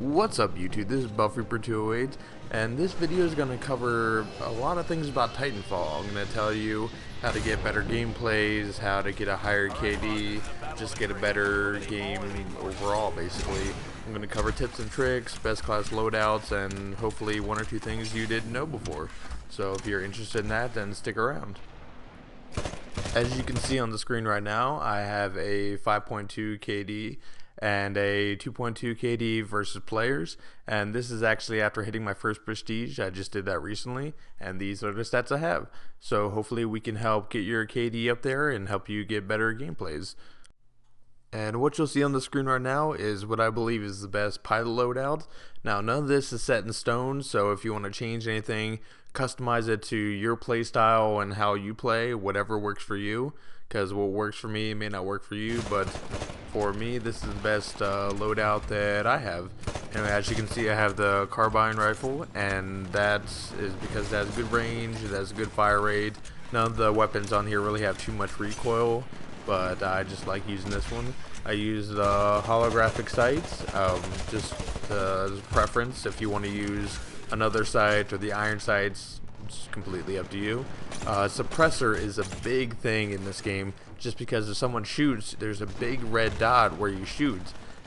What's up YouTube, this is BuffReaper208 and this video is going to cover a lot of things about Titanfall. I'm going to tell you how to get better gameplays, how to get a higher KD, just get a better game overall basically. I'm going to cover tips and tricks, best class loadouts, and hopefully one or two things you didn't know before. So if you're interested in that, then stick around. As you can see on the screen right now, I have a 5.2 KD and a 2.2 KD versus players, and this is actually after hitting my first prestige. I just did that recently, and these are the stats I have. So hopefully we can help get your KD up there and help you get better gameplays. And what you'll see on the screen right now is what I believe is the best pilot loadout. Now, none of this is set in stone, so if you want to change anything, customize it to your play style and how you play, whatever works for you, because what works for me may not work for you, but for me, this is the best loadout that I have. Anyway, as you can see, I have the carbine rifle, and that is because it has good range, it has a good fire rate. None of the weapons on here really have too much recoil, but I just like using this one. I use the holographic sights, just as a preference. If you want to use another sight or the iron sights, it's completely up to you. Suppressor is a big thing in this game, just because if someone shoots, there's a big red dot where you shoot,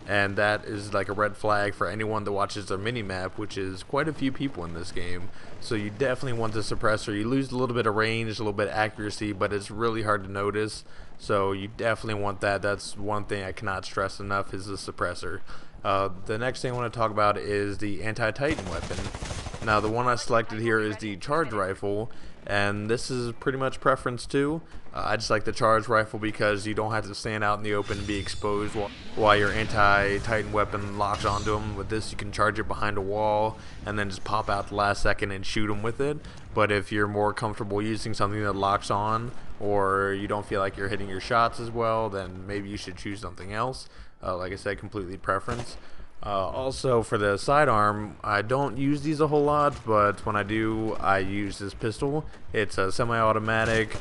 and that is like a red flag for anyone that watches the mini-map, which is quite a few people in this game. So you definitely want the suppressor. You lose a little bit of range, a little bit of accuracy, but it's really hard to notice, so you definitely want that. That's one thing I cannot stress enough, is the suppressor. The next thing I want to talk about is the anti-Titan weapon. Now, the one I selected here is the charge rifle, and this is pretty much preference too. I just like the charge rifle because you don't have to stand out in the open and be exposed while your anti-Titan weapon locks onto them. With this, you can charge it behind a wall and then just pop out the last second and shoot them with it. But if you're more comfortable using something that locks on, or you don't feel like you're hitting your shots as well, then maybe you should choose something else. Like I said, completely preference. Also, for the sidearm, I don't use these a whole lot, but when I do, I use this pistol. It's a semi-automatic.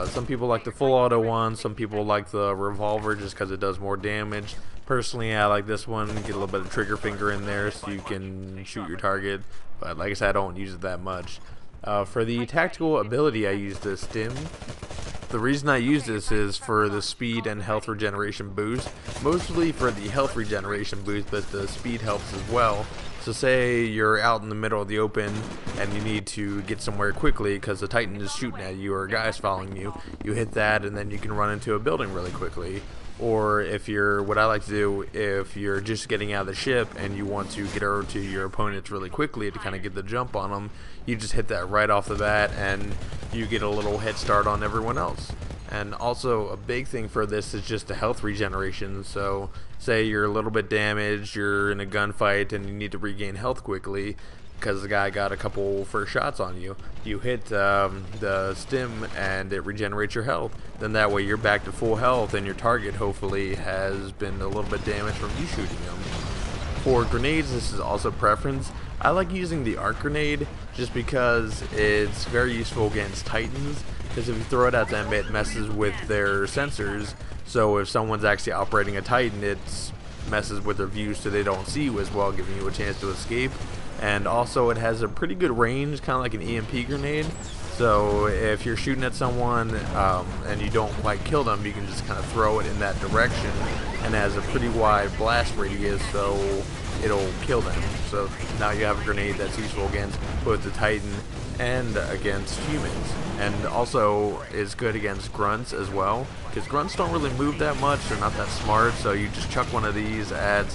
Some people like the full auto one, some people like the revolver just because it does more damage. Personally, I like this one, get a little bit of trigger finger in there so you can shoot your target, but like I said, I don't use it that much. For the tactical ability, I use the stim. The reason I use this is for the speed and health regeneration boost, mostly for the health regeneration boost, but the speed helps as well. So say you're out in the middle of the open and you need to get somewhere quickly because the Titan is shooting at you or a guy's following you, you hit that and then you can run into a building really quickly. Or if you're, what I like to do, if you're just getting out of the ship and you want to get over to your opponents really quickly to kind of get the jump on them, you just hit that right off the bat and you get a little head start on everyone else. And also a big thing for this is just the health regeneration. So say you're a little bit damaged, you're in a gunfight and you need to regain health quickly because the guy got a couple first shots on you. You hit the stim and it regenerates your health. Then that way you're back to full health and your target hopefully has been a little bit damaged from you shooting them. For grenades, this is also preference. I like using the arc grenade just because it's very useful against Titans, because if you throw it at them, it messes with their sensors. So if someone's actually operating a Titan, it messes with their view so they don't see you as well, giving you a chance to escape. And also it has a pretty good range, kind of like an EMP grenade. So if you're shooting at someone and you don't quite kill them, you can just kind of throw it in that direction, and it has a pretty wide blast radius, so it'll kill them. So now you have a grenade that's useful against both the Titan and against humans, and also is good against grunts as well, because grunts don't really move that much, they're not that smart. So you just chuck one of these at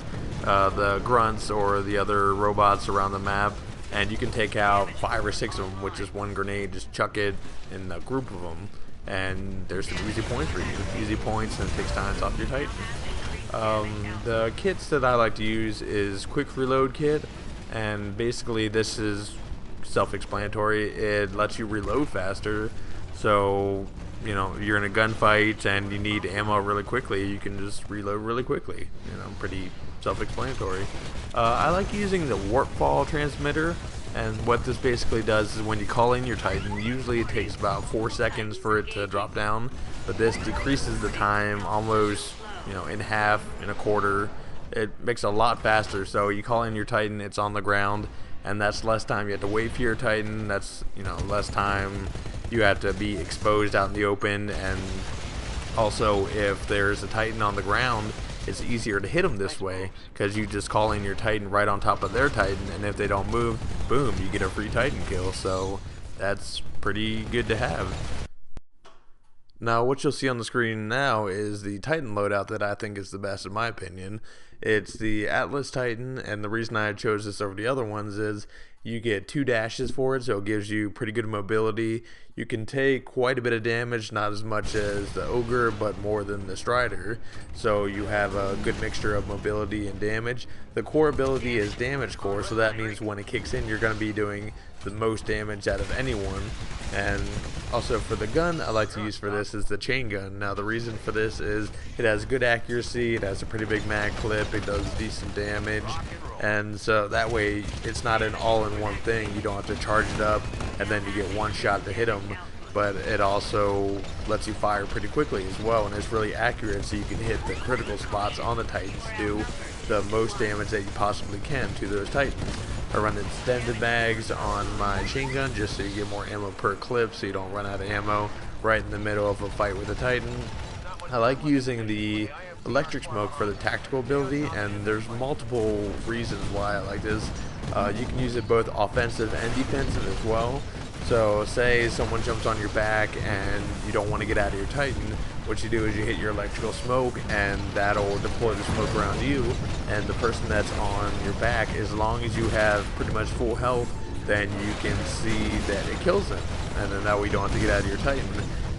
the grunts or the other robots around the map, and you can take out 5 or 6 of them with just one grenade. Just chuck it in a group of them, and there's some easy points for you. Easy points, and it takes time off your Titan. The kits that I like to use is quick reload kit, and basically this is self-explanatory. It lets you reload faster, so you know you're in a gunfight and you need ammo really quickly, you can just reload really quickly. You know, pretty self-explanatory. I like using the warp fall transmitter, and what this basically does is when you call in your Titan, usually it takes about 4 seconds for it to drop down, but this decreases the time almost, you know, in half, in a quarter, it makes it a lot faster. So you call in your Titan, it's on the ground, and that's less time you have to wait for your Titan. That's, you know, less time you have to be exposed out in the open. And also, if there's a Titan on the ground, it's easier to hit them this way because you just call in your Titan right on top of their Titan, and if they don't move, boom, you get a free Titan kill. So that's pretty good to have. Now, what you'll see on the screen now is the Titan loadout that I think is the best in my opinion. It's the Atlas Titan, and the reason I chose this over the other ones is you get 2 dashes for it, so it gives you pretty good mobility. You can take quite a bit of damage, not as much as the Ogre, but more than the Strider. So you have a good mixture of mobility and damage. The core ability is damage core, so that means when it kicks in, you're going to be doing the most damage out of anyone. And also for the gun I like to use for this is the chain gun. Now the reason for this is it has good accuracy, it has a pretty big mag clip, it does decent damage, and so that way it's not an all-in-one thing. You don't have to charge it up and then you get one shot to hit them, but it also lets you fire pretty quickly as well, and it's really accurate, so you can hit the critical spots on the Titans to do the most damage that you possibly can to those Titans. I run extended mags on my chain gun just so you get more ammo per clip, so you don't run out of ammo right in the middle of a fight with a Titan. I like using the electric smoke for the tactical ability, and there's multiple reasons why I like this. You can use it both offensive and defensive as well. So say someone jumps on your back and you don't want to get out of your Titan, what you do is you hit your electrical smoke, and that'll deploy the smoke around you, and the person that's on your back, as long as you have pretty much full health, then you can see that it kills them, and then that way you don't have to get out of your Titan.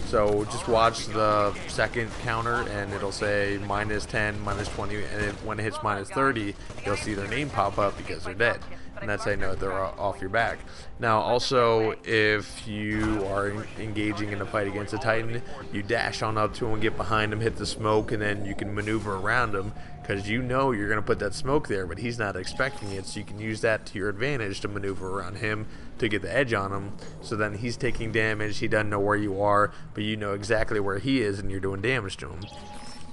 So just watch the second counter and it'll say -10, -20, and when it hits -30, you'll see their name pop up because they're dead. And that's how you know they're off your back. Now also, if you are engaging in a fight against a Titan, you dash on up to him, get behind him, hit the smoke, and then you can maneuver around him because you know you're going to put that smoke there, but he's not expecting it, so you can use that to your advantage to maneuver around him to get the edge on him. So then he's taking damage, he doesn't know where you are, but you know exactly where he is and you're doing damage to him.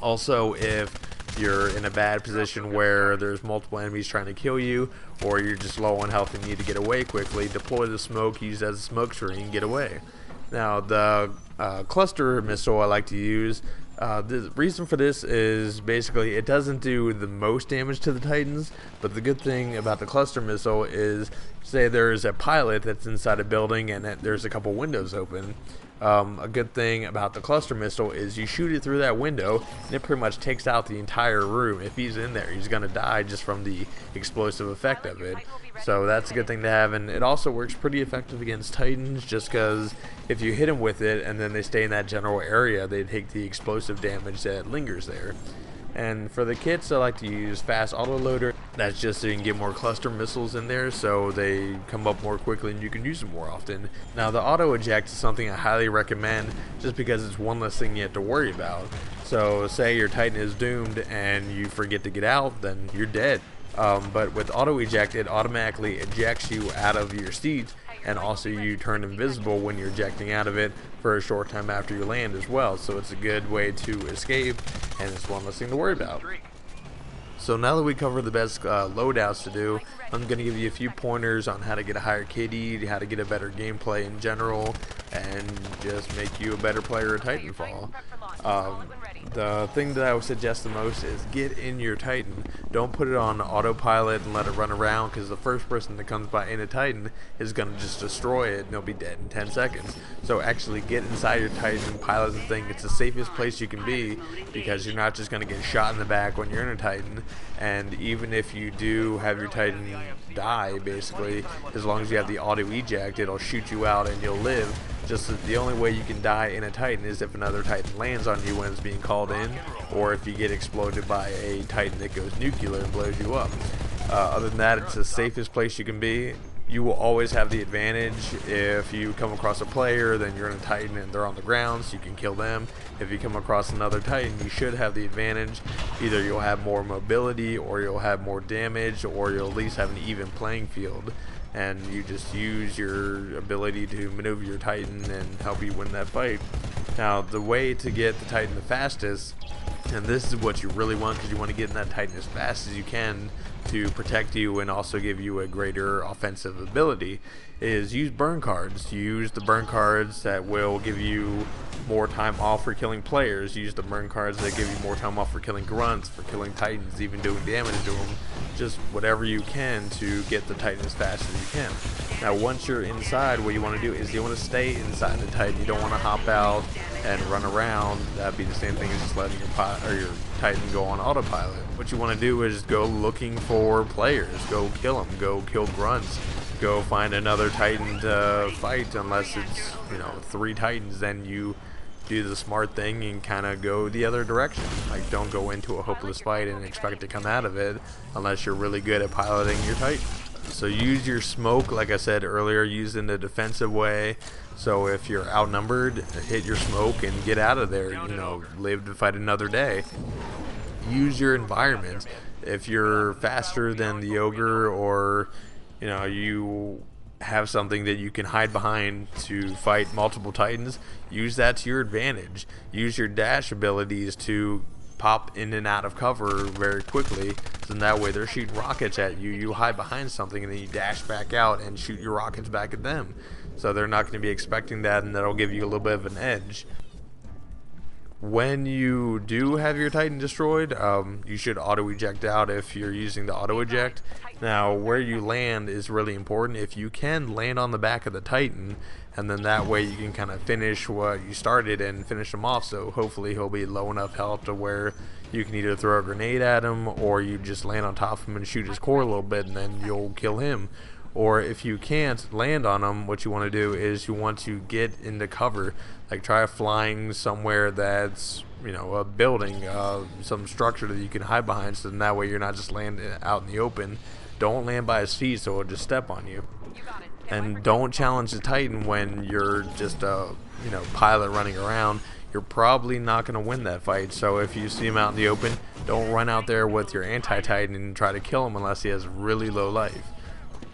Also, if you're in a bad position where there's multiple enemies trying to kill you, or you're just low on health and need to get away quickly, deploy the smoke, use it as a smoke screen, and get away. Now the cluster missile I like to use, the reason for this is basically it doesn't do the most damage to the Titans, but the good thing about the cluster missile is, say there's a pilot that's inside a building and there's a couple windows open. A good thing about the cluster missile is you shoot it through that window and it pretty much takes out the entire room. If he's in there, he's gonna die just from the explosive effect of it. So that's a good thing to have, and it also works pretty effective against Titans just because if you hit them with it and then they stay in that general area, they take the explosive damage that lingers there. And for the kits, I like to use fast autoloader. That's just so you can get more cluster missiles in there so they come up more quickly and you can use them more often. Now the auto eject is something I highly recommend just because it's one less thing you have to worry about. So say your Titan is doomed and you forget to get out, then you're dead. But with auto eject, it automatically ejects you out of your seat, and also you turn invisible when you're ejecting out of it for a short time after you land as well. So it's a good way to escape, and it's one less thing to worry about. So now that we covered the best loadouts to do, I'm going to give you a few pointers on how to get a higher KD, how to get a better gameplay in general, and just make you a better player at Titanfall. The thing that I would suggest the most is get in your Titan. Don't put it on autopilot and let it run around, because the first person that comes by in a Titan is going to just destroy it and they'll be dead in 10 seconds. So actually get inside your Titan, pilot the thing. It's the safest place you can be because you're not just going to get shot in the back when you're in a Titan. And even if you do have your Titan die, basically, as long as you have the auto eject, it'll shoot you out and you'll live. Just that the only way you can die in a Titan is if another Titan lands on you when it's being called in, or if you get exploded by a Titan that goes nuclear and blows you up. Other than that, it's the safest place you can be. You will always have the advantage. If you come across a player, then you're in a Titan and they're on the ground, so you can kill them. If you come across another Titan, you should have the advantage. Either you'll have more mobility, or you'll have more damage, or you'll at least have an even playing field. And you just use your ability to maneuver your Titan and help you win that fight. Now the way to get the Titan the fastest, and this is what you really want because you want to get in that Titan as fast as you can to protect you and also give you a greater offensive ability, is use burn cards. Use the burn cards that will give you more time off for killing players. Use the burn cards that give you more time off for killing grunts, for killing Titans, even doing damage to them. Just whatever you can to get the Titan as fast as you can. Now once you're inside, what you want to do is you want to stay inside the Titan. You don't want to hop out and run around. That'd be the same thing as just letting your Titan go on autopilot. What you want to do is go looking for players. Go kill them. Go kill grunts. Go find another Titan to fight. Unless it's 3 Titans, then you do the smart thing and kind of go the other direction. Like, don't go into a hopeless fight and expect to come out of it unless you're really good at piloting your Titan. So use your smoke, like I said earlier, use in a defensive way. So if you're outnumbered, hit your smoke and get out of there. Live to fight another day. Use your environment. If you're faster than the ogre, or you have something that you can hide behind to fight multiple Titans, use that to your advantage. Use your dash abilities to pop in and out of cover very quickly, so that way they're shooting rockets at you, you hide behind something and then you dash back out and shoot your rockets back at them, so they're not going to be expecting that, and that'll give you a little bit of an edge. When you do have your Titan destroyed, you should auto eject out if you're using the auto eject. Now where you land is really important. If you can land on the back of the Titan, and then that way you can kind of finish what you started and finish him off, so hopefully he'll be low enough health to where you can either throw a grenade at him, or you just land on top of him and shoot his core a little bit and then you'll kill him. Or if you can't land on him, what you want to do is you want to get into cover. Like, try flying somewhere that's a building, some structure that you can hide behind, so then that way you're not just landing out in the open. Don't land by his feet so he'll just step on you. And don't challenge the Titan when you're just a pilot running around. You're probably not going to win that fight. So if you see him out in the open, don't run out there with your anti-Titan and try to kill him unless he has really low life.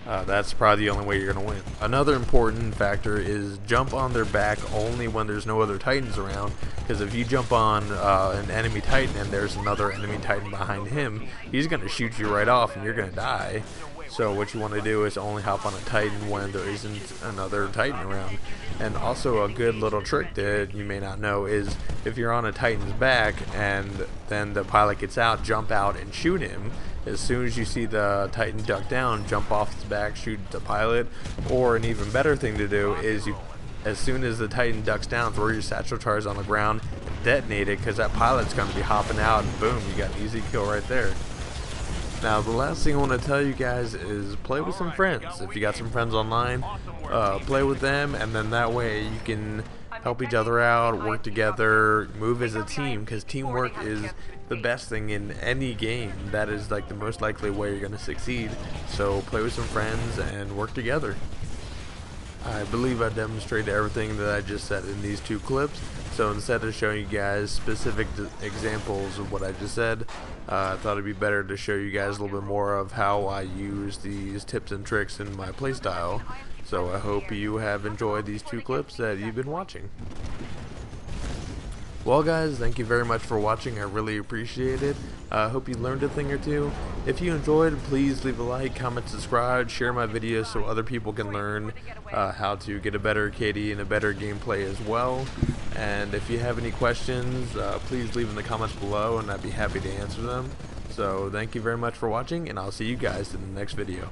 That's probably the only way you're going to win. Another important factor is jump on their back only when there's no other Titans around, because if you jump on an enemy Titan and there's another enemy Titan behind him, he's going to shoot you right off and you're going to die. So what you want to do is only hop on a Titan when there isn't another Titan around. And also a good little trick that you may not know is if you're on a Titan's back and then the pilot gets out, jump out and shoot him. As soon as you see the Titan duck down, jump off his back, shoot the pilot. Or an even better thing to do is as soon as the Titan ducks down, throw your satchel charge on the ground and detonate it, because that pilot's going to be hopping out, and boom, you got an easy kill right there. Now the last thing I want to tell you guys is play with some friends. If you got some friends online, play with them, and then that way you can help each other out, work together, move as a team, because teamwork is the best thing in any game. That is like the most likely way you're going to succeed. So play with some friends and work together. I believe I demonstrated everything that I just said in these 2 clips. So instead of showing you guys specific examples of what I just said, I thought it'd be better to show you guys a little bit more of how I use these tips and tricks in my playstyle. So I hope you have enjoyed these 2 clips that you've been watching. Well guys, thank you very much for watching. I really appreciate it. I hope you learned a thing or two. If you enjoyed, please leave a like, comment, subscribe, share my videos so other people can learn how to get a better KD and a better gameplay as well. And if you have any questions, please leave in the comments below and I'd be happy to answer them. So thank you very much for watching, and I'll see you guys in the next video.